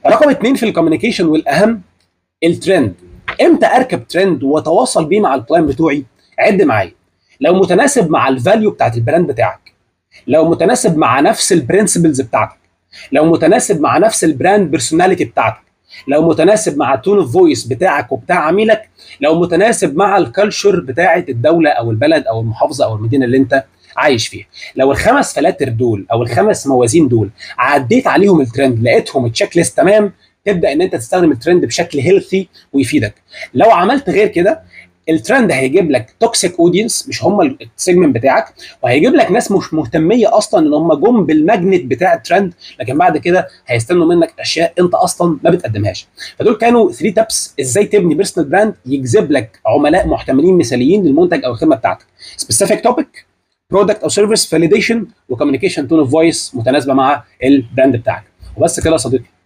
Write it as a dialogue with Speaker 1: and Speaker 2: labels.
Speaker 1: رقم اتنين في الكوميونيكيشن والاهم، الترند. امتى اركب ترند واتواصل بيه مع الكلاينت بتوعي؟ عد معايا. لو متناسب مع الفاليو بتاعت البراند بتاعك، لو متناسب مع نفس البرنسبلز بتاعتك، لو متناسب مع نفس البراند بيرسوناليتي بتاعتك، لو متناسب مع التون اوف فويس بتاعك وبتاع عميلك، لو متناسب مع الكالتشر بتاعت الدوله او البلد او المحافظه او المدينه اللي انت عايش فيها. لو الخمس فلاتر دول او الخمس موازين دول عديت عليهم الترند، لقيتهم التشيك ليست تمام، تبدا ان انت تستخدم الترند بشكل هيلثي ويفيدك. لو عملت غير كده، الترند هيجيب لك توكسيك اودينس مش هم السيجمنت بتاعك، وهيجيب لك ناس مش مهتميه اصلا ان هم جم بالماجنت بتاع الترند، لكن بعد كده هيستنوا منك اشياء انت اصلا ما بتقدمهاش. فدول كانوا 3 تابس ازاي تبني بيرسونال براند يجذب لك عملاء محتملين مثاليين للمنتج او الخدمه بتاعتك. سبيسيفيك توبيك، برودكت او سيرفيس، فاليديشن، وكوميونيكيشن تون اوف فويس متناسبه مع البراند بتاعك. وبس كده يا صديقي.